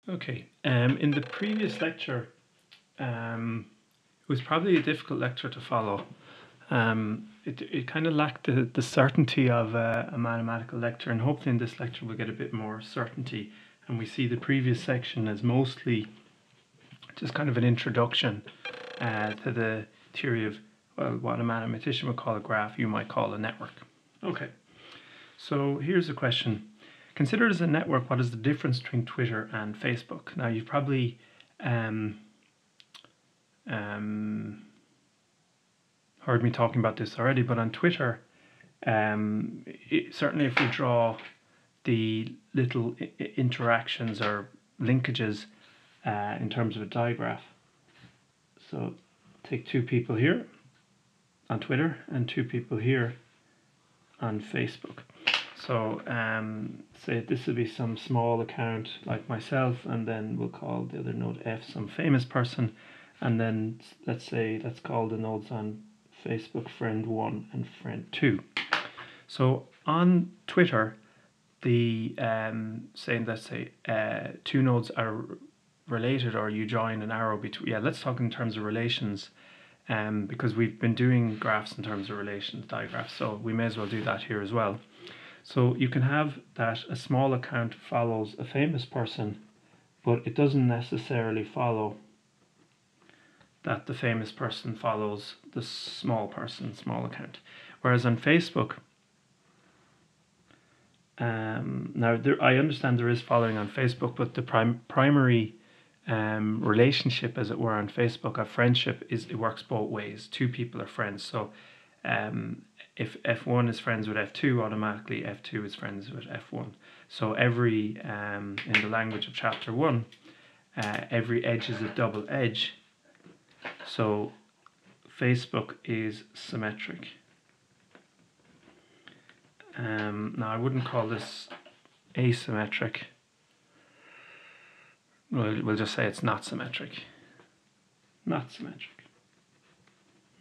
Okay, in the previous lecture, it was probably a difficult lecture to follow. It kind of lacked the certainty of a mathematical lecture, and hopefully in this lecture we'll get a bit more certainty. And we see the previous section as mostly just kind of an introduction to the theory of, well, what a mathematician would call a graph, you might call a network. Okay, so here's a question. Considered as a network, what is the difference between Twitter and Facebook? Now, you've probably heard me talking about this already, but on Twitter, certainly if we draw the little interactions or linkages in terms of a digraph. So take two people here on Twitter and two people here on Facebook. So say this would be some small account like myself, and then we'll call the other node F some famous person, and then let's call the nodes on Facebook friend 1 and friend 2. So on Twitter, the let's say two nodes are related, or you join an arrow between. Yeah, let's talk in terms of relations, because we've been doing graphs in terms of relations, digraphs, so we may as well do that here as well. So you can have that a small account follows a famous person, but it doesn't necessarily follow that the famous person follows the small person, small account. Whereas on Facebook, now I understand there is following on Facebook, but the primary relationship, as it were, on Facebook, a friendship, it works both ways. Two people are friends. So if F1 is friends with F2, automatically F2 is friends with F1. So every, in the language of chapter 1, every edge is a double edge. So Facebook is symmetric. Now I wouldn't call this asymmetric. We'll just say it's not symmetric. Not symmetric.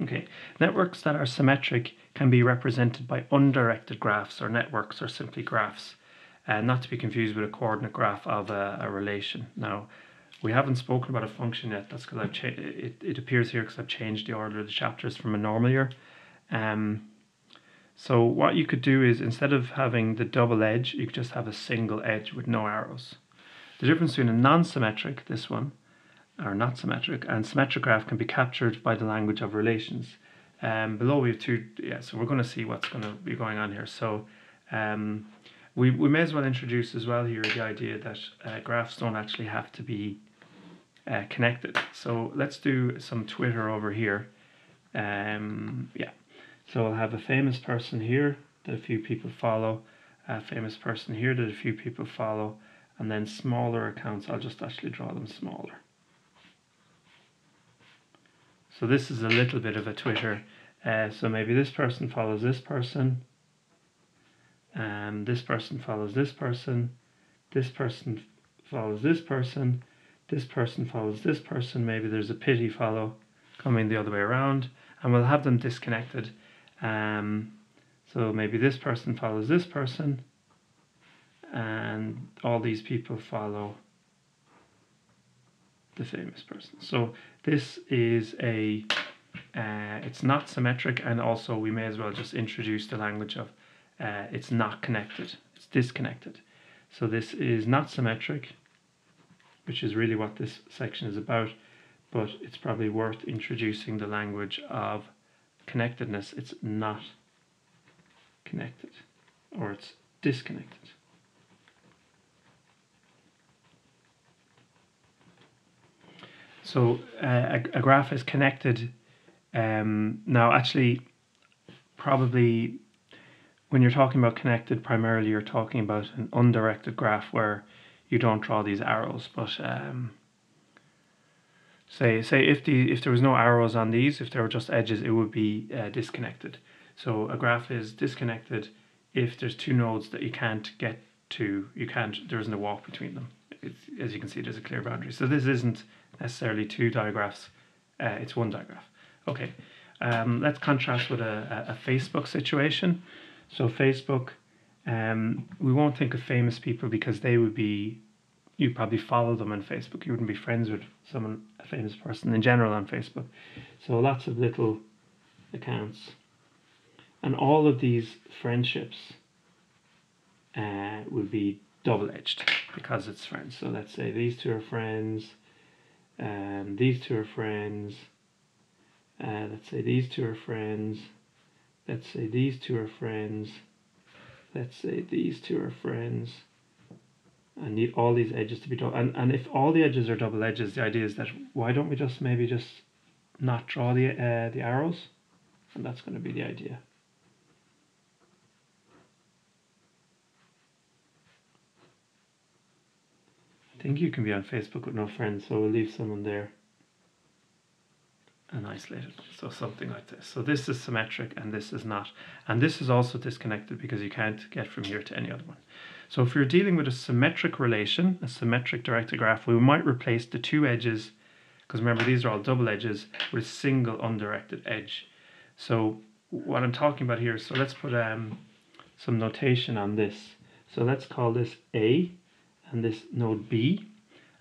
Okay, networks that are symmetric can be represented by undirected graphs, or networks, or simply graphs, not to be confused with a coordinate graph of a relation. Now, we haven't spoken about a function yet. That's because it appears here because I've changed the order of the chapters from a normal year. So what you could do is, instead of having the double edge, you could just have a single edge with no arrows. The difference between a non-symmetric, this one, or not symmetric, and symmetric graph can be captured by the language of relations. Below we have two, so we're going to see what's going to be going on here. So we may as well introduce as well here the idea that graphs don't actually have to be connected. So let's do some Twitter over here. So I'll have a famous person here that a few people follow, a famous person here that a few people follow, and then smaller accounts, I'll just actually draw them smaller. So this is a little bit of a Twitter. So maybe this person follows this person, this person follows this person, this person follows this person, this person follows this person. Maybe there's a pity follow coming the other way around, and we'll have them disconnected. So maybe this person follows this person, and all these people follow the famous person. So this is it's not symmetric, and also we may as well just introduce the language of it's not connected, it's disconnected. So this is not symmetric, which is really what this section is about, but it's probably worth introducing the language of connectedness. It's not connected, or it's disconnected. So a graph is connected. Now actually, probably when you're talking about connected, primarily you're talking about an undirected graph where you don't draw these arrows, but say if there was no arrows on these, if there were just edges, it would be disconnected. So a graph is disconnected if there's two nodes that you can't get to, there isn't a walk between them. As you can see, there's a clear boundary. So this isn't necessarily two digraphs, it's one digraph. Okay, let's contrast with a Facebook situation. So Facebook, we won't think of famous people because they would be you probably follow them on Facebook. You wouldn't be friends with someone, a famous person in general on Facebook. So lots of little accounts. And all of these friendships will be double-edged because it's friends. So let's say these two are friends, these two are friends, let's say these two are friends, let's say these two are friends, let's say these two are friends, and need all these edges to be double. And if all the edges are double edges, the idea is that why don't we just maybe just not draw the arrows? And that's going to be the idea. I think you can be on Facebook with no friends, so we'll leave someone there and isolate it. So something like this. So this is symmetric and this is not. And this is also disconnected because you can't get from here to any other one. So if you're dealing with a symmetric relation, a symmetric directed graph, we might replace the two edges, because remember these are all double edges, with a single undirected edge. So what I'm talking about here, so let's put some notation on this. So let's call this A and this node B,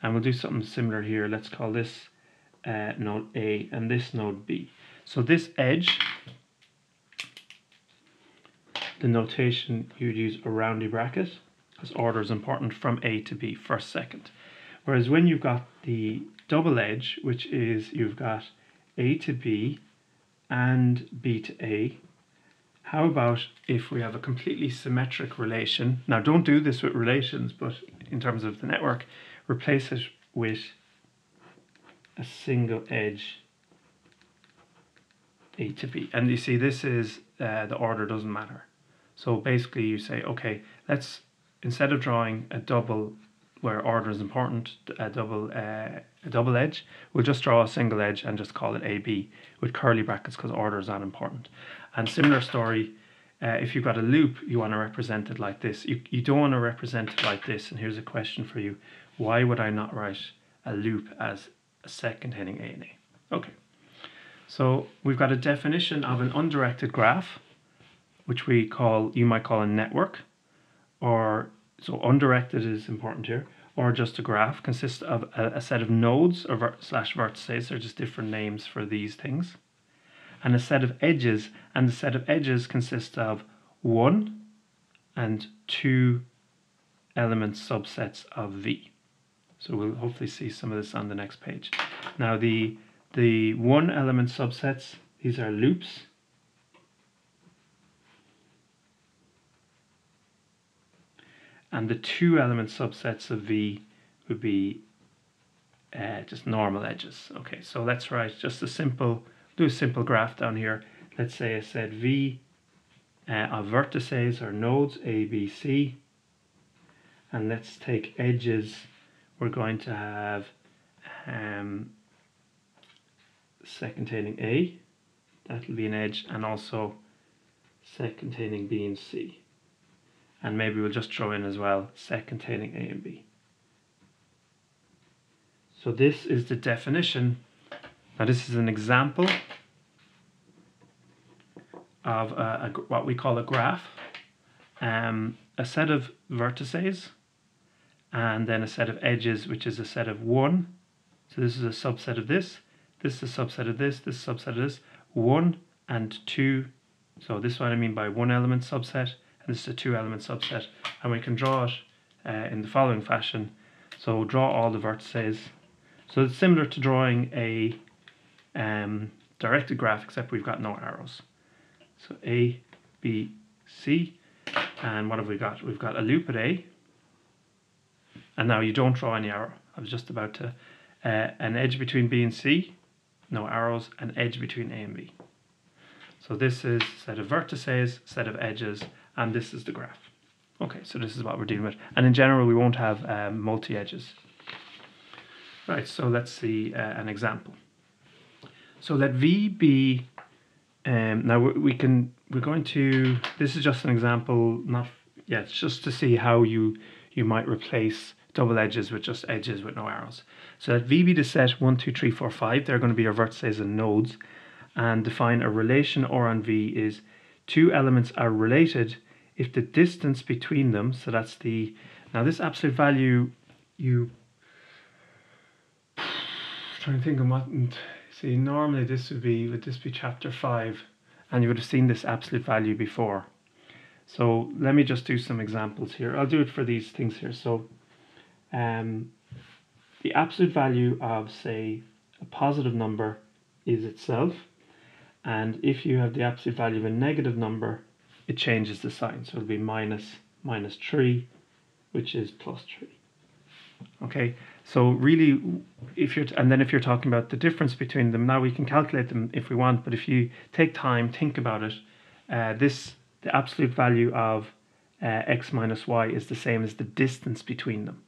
and we'll do something similar here. Let's call this node A and this node B. So this edge, the notation you'd use a roundy bracket, because order is important from A to B, first, second. Whereas when you've got the double edge, which is you've got A to B and B to A, how about if we have a completely symmetric relation? Now don't do this with relations, but in terms of the network, replace it with a single edge A to B. And you see this is, the order doesn't matter. So basically you say, okay, let's, instead of drawing a double where order is important, a double edge, we'll just draw a single edge and just call it AB with curly brackets because order is not important. And similar story, if you've got a loop, you want to represent it like this. You don't want to represent it like this. And here's a question for you. Why would I not write a loop as a set containing A and A? Okay. So we've got a definition of an undirected graph, which you might call a network, or so undirected is important here, or just a graph, consists of a set of nodes or vertices. They're just different names for these things, and a set of edges, and the set of edges consists of one and two element subsets of V. So we'll hopefully see some of this on the next page. Now the one element subsets, these are loops. And the two element subsets of V would be just normal edges. Okay, so let's write just do a simple graph down here. Let's say I said V of vertices or nodes A, B, C. And let's take edges. We're going to have set containing A. That'll be an edge, and also set containing B and C. And maybe we'll just throw in as well set containing A and B. So this is the definition. Now this is an example of what we call a graph. A set of vertices and then a set of edges, which is a set of one. So this is a subset of this. This is a subset of this. This is a subset of this. One and two. So this is what I mean by one element subset. And this is a two element subset, and we can draw it in the following fashion. So draw all the vertices. So it's similar to drawing a directed graph, except we've got no arrows. So A, B, C, and what have we got? We've got a loop at A, and now you don't draw any arrow. I was just about to, an edge between B and C, no arrows, an edge between A and B. So this is a set of vertices, set of edges, and this is the graph. Okay, so this is what we're dealing with. And in general, we won't have multi-edges. Right, so let's see an example. So let V be, now we're going to, this is just an example, it's just to see how you might replace double edges with just edges with no arrows. So let V be the set 1, 2, 3, 4, 5. They're going to be our vertices and nodes. And define a relation or on V is two elements are related if the distance between them, so that's now this absolute value you trying to think of what, see, normally would this be chapter 5, and you would have seen this absolute value before. So let me just do some examples here. I'll do it for these things here. So the absolute value of, say, a positive number is itself, and if you have the absolute value of a negative number, it changes the sign. So it'll be minus 3, which is plus 3. Okay, so really, if you're talking about the difference between them, now we can calculate them if we want, but if you take time, think about it, the absolute value of x minus y is the same as the distance between them.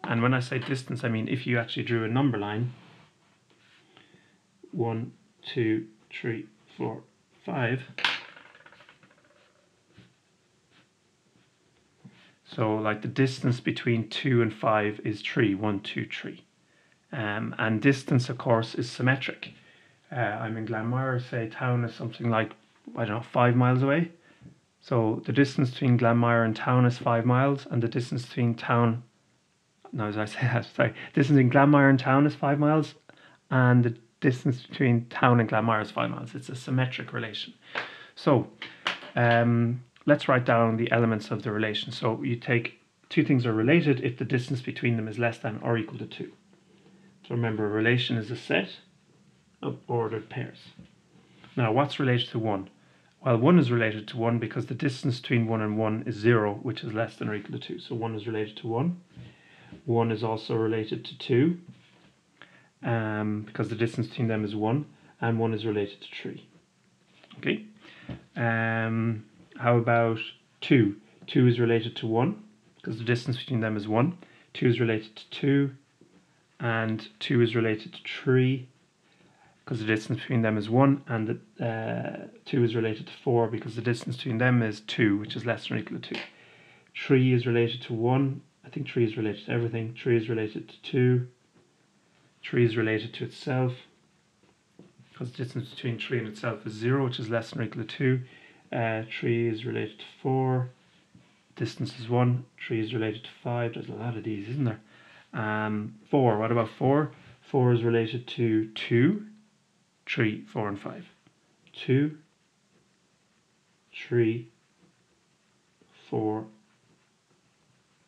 And when I say distance, I mean if you actually drew a number line, 1, 2, 3, 4, 5. So like the distance between 2 and 5 is 3, 1, 2, 3. And distance, of course, is symmetric. I'm in Glanmire, say town is something like, I don't know, 5 miles away. So the distance between Glanmire and town is 5 miles, and the distance between town, no, as I say that, sorry, distance between Glanmire and town is 5 miles, and the distance between town and Glanmire is 5 miles. It's a symmetric relation. So let's write down the elements of the relation. So you take two things are related if the distance between them is less than or equal to 2. So remember, a relation is a set of ordered pairs. Now, what's related to 1? Well, 1 is related to 1 because the distance between 1 and 1 is 0, which is less than or equal to 2. So 1 is related to 1. 1 is also related to 2 because the distance between them is 1. And 1 is related to 3. Okay. How about 2? 2 is related to 1 because the distance between them is 1. 2 is related to 2. And 2 is related to 3 because the distance between them is 1, and 2 is related to 4 because the distance between them is 2, which is less than or equal to 2. 3 is related to 1. I think 3 is related to everything. 3 is related to 2. 3 is related to itself because the distance between 3 and itself is 0, which is less than or equal to 2. 3 is related to 4. Distance is 1. 3 is related to 5. There's a lot of these, isn't there? 4. What about 4? 4 is related to 2, 3, 4, and 5. 2, 3, 4,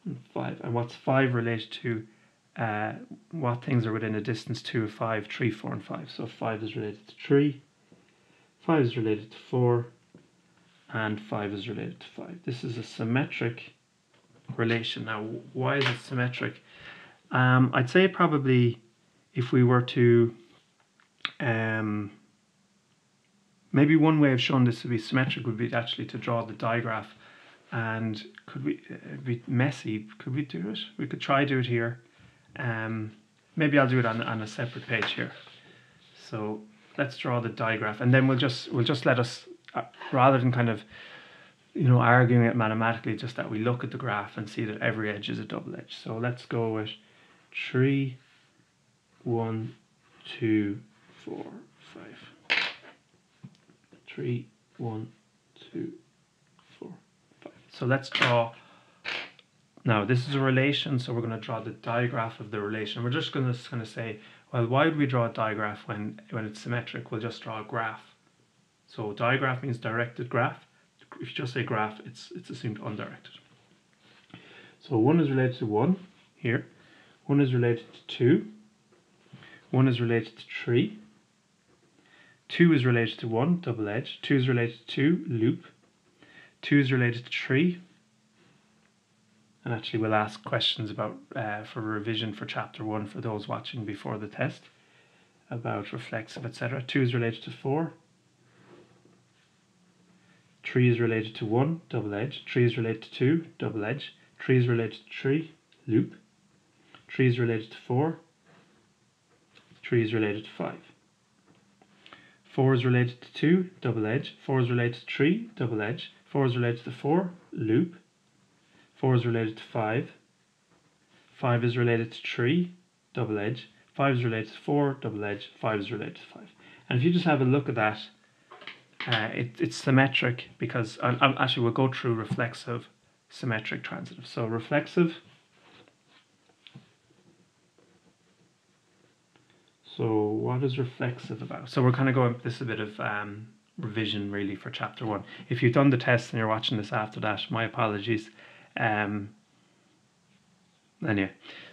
and 5. And what's 5 related to? What things are within a distance 2 of 5, 3, 4, and 5? So 5 is related to 3, 5 is related to 4, and 5 is related to 5. This is a symmetric relation. Now, why is it symmetric? I'd say probably if we were to, maybe one way of showing this to be symmetric would be actually to draw the digraph. And could we, it'd be messy, could we do it? We could try do it here. Maybe I'll do it on a separate page here. So let's draw the digraph, and then we'll just let us, rather than kind of, arguing it mathematically, just that we look at the graph and see that every edge is a double edge. So let's go with 3, 1, 2, 4, 5. 3, 1, 2, 4, 5. So let's draw. Now this is a relation, so we're going to draw the digraph of the relation. We're just going to kind of say, well, why would we draw a digraph when it's symmetric? We'll just draw a graph. So digraph means directed graph. If you just say graph, it's assumed undirected. So 1 is related to 1 here. 1 is related to 2. 1 is related to 3. 2 is related to 1, double edge. 2 is related to 2, loop. 2 is related to 3. And actually we'll ask questions about for revision for chapter 1 for those watching before the test about reflexive, etc. 2 is related to 4. 3 is related to 1, double edge. 3 is related to 2, double edge. 3 is related to 3, loop. 3 is related to 4. 3 is related to 5. 4 is related to 2, double edge. 4 is related to 3, double edge. 4 is related to 4, loop. 4 is related to 5. 5 is related to 3, double edge. 5 is related to 4, double edge. 5 is related to 5. And if you just have a look at that, it's symmetric because, actually we'll go through reflexive, symmetric, transitive. So reflexive So what is reflexive about? So we're kind of going, this is a bit of revision really for chapter 1. If you've done the test and you're watching this after that, my apologies. Anyway,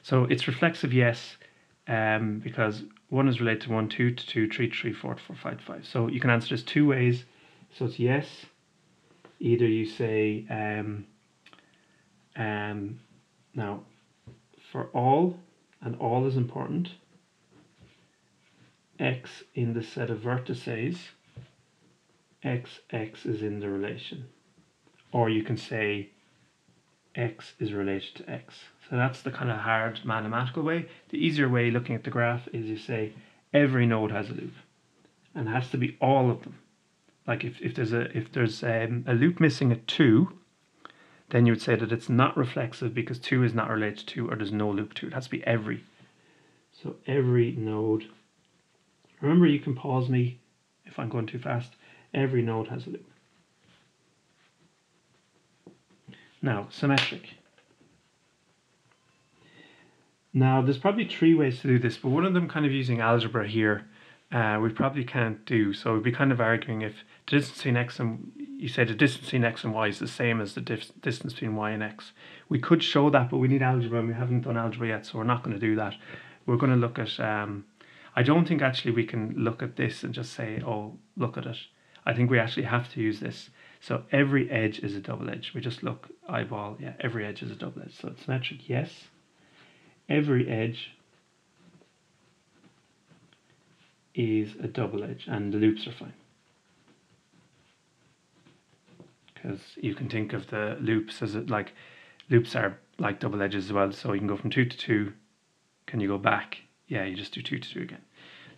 so it's reflexive, yes, because 1 is related to 1, 2 to 2, 3 to 3, 4 to 4, 5 to 5. So you can answer this 2 ways. So it's yes. Either you say, now for all, and all is important, x in the set of vertices, x is in the relation. Or you can say x is related to x. So that's the kind of hard mathematical way. The easier way looking at the graph is you say every node has a loop, and it has to be all of them. Like if there's a loop missing at 2, then you would say that it's not reflexive because 2 is not related to 2, or there's no loop 2. It has to be every. So every node. Remember, you can pause me if I'm going too fast. Every node has a loop. Now, symmetric. Now, there's probably 3 ways to do this, but one of them kind of using algebra here, we probably can't do. So we'd be kind of arguing if the distance between x and, you say the distance between x and y is the same as the distance between y and x. We could show that, but we need algebra, and we haven't done algebra yet, so we're not going to do that. We're going to look at, I don't think actually we can look at this and just say, oh, look at it. I think we actually have to use this. So every edge is a double edge. We just look eyeball, yeah, every edge is a double edge. So it's symmetric, yes. Every edge is a double edge, and the loops are fine. Because you can think of the loops as like, loops are like double edges as well. So you can go from 2 to 2. Can you go back? Yeah, you just do 2 to 2 again.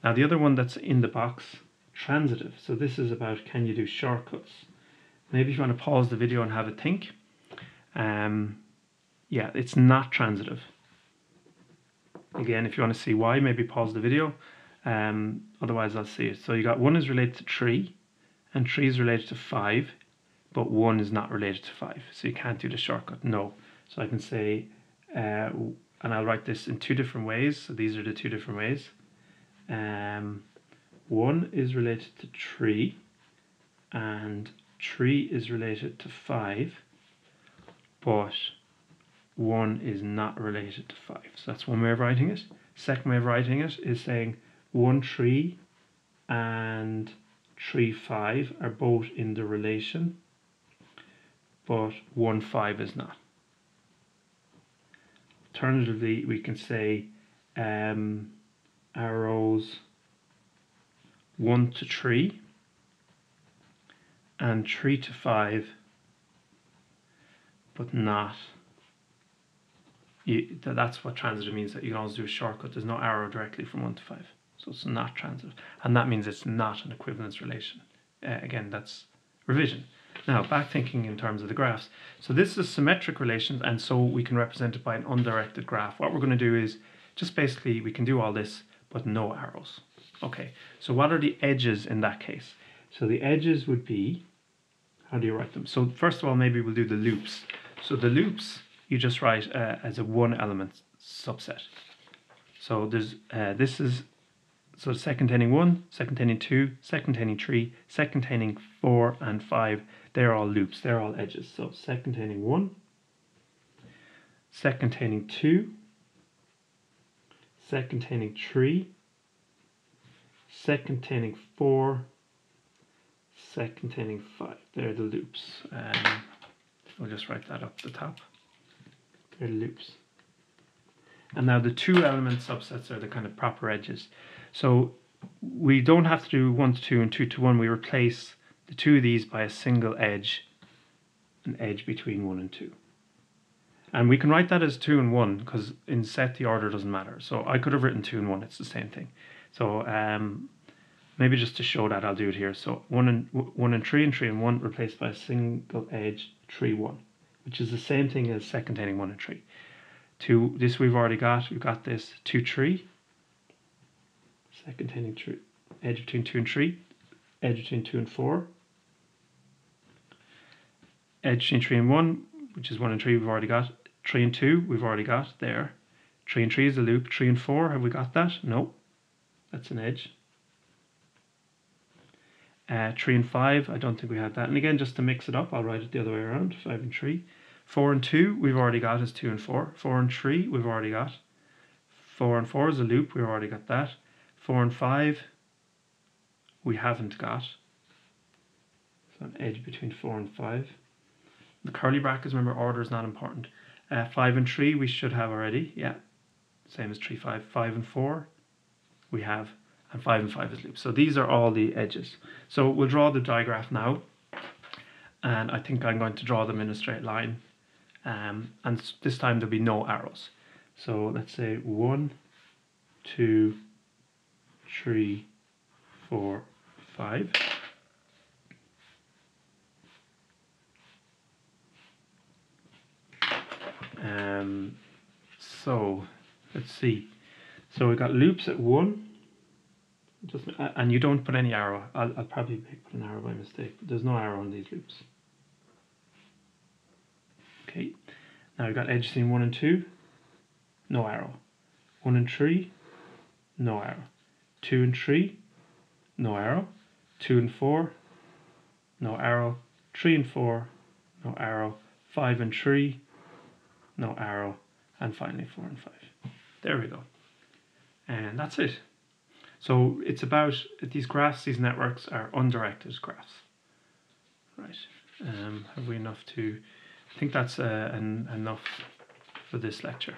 Now the other one that's in the box, transitive. So this is about, can you do shortcuts? Maybe if you want to pause the video and have a think. Yeah, it's not transitive. Again, if you want to see why, maybe pause the video. Otherwise, I'll see it. So you got 1 is related to 3, and 3 is related to 5, but 1 is not related to 5. So you can't do the shortcut, no. So I can say, and I'll write this in 2 different ways. So these are the 2 different ways. 1 is related to 3, and 3 is related to 5, but 1 is not related to 5. So that's one way of writing it. Second way of writing it is saying 1, 3 and 3, 5 are both in the relation, but 1, 5 is not. Alternatively, we can say arrows 1 to 3 and 3 to 5, but not. That's what transitive means, that you can always do a shortcut. There's no arrow directly from 1 to 5. So it's not transitive. And that means it's not an equivalence relation. Again, that's revision. Now, back thinking in terms of the graphs. So this is symmetric relations, and so we can represent it by an undirected graph. What we're going to do is just basically, we can do all this, but no arrows. Okay, so what are the edges in that case? So the edges would be, how do you write them? So first of all, maybe we'll do the loops. So the loops, you just write as a 1 element subset. So there's this is, so set containing 1, set containing 2, set containing 3, set containing 4 and 5, they're all loops, they're all edges. So set containing 1, set containing 2, set containing 3, set containing 4, set containing 5. They're the loops. We'll just write that up the top. They're the loops. And now the 2 element subsets are the kind of proper edges. So we don't have to do 1 to 2 and 2 to 1. We replace the 2 of these by a single edge, an edge between 1 and 2. And we can write that as 2 and 1 because in set the order doesn't matter. So I could have written 2 and 1, it's the same thing. So maybe just to show that, I'll do it here. So 1 and 3 and 3 and 1 replaced by a single edge 3, 1, which is the same thing as set containing 1 and 3. 2, this we've already got. We've got this 2, 3. Set containing 3, edge between 2 and 3, edge between 2 and 4, edge between 3 and 1, which is 1 and 3 we've already got. 3 and 2 we've already got there. 3 and 3 is a loop. 3 and 4, have we got that? No. That's an edge. 3 and 5, I don't think we had that. And again, just to mix it up, I'll write it the other way around, 5 and 3. 4 and 2, we've already got as 2 and 4. 4 and 3, we've already got. 4 and 4 is a loop, we've already got that. 4 and 5, we haven't got. So an edge between 4 and 5. The curly brackets, remember, order is not important. 5 and 3, we should have already, yeah. Same as 3, 5. 5 and 4, we have. And 5 and 5 is loops. So these are all the edges. So we'll draw the digraph now. And I think I'm going to draw them in a straight line. And this time there'll be no arrows. So let's say 1, 2, 3, 4, 5. So let's see. So we got loops at 1. And you don't put any arrow. I'll probably put an arrow by mistake, but there's no arrow on these loops. Okay, now we've got edge scene 1 and 2, no arrow. 1 and 3, no arrow. 2 and 3, no arrow. 2 and 4, no arrow. 3 and 4, no arrow. 5 and 3, no arrow. And finally 4 and 5. There we go. And that's it. So it's about, these graphs, these networks are undirected graphs. Right, have we enough to, I think that's enough for this lecture.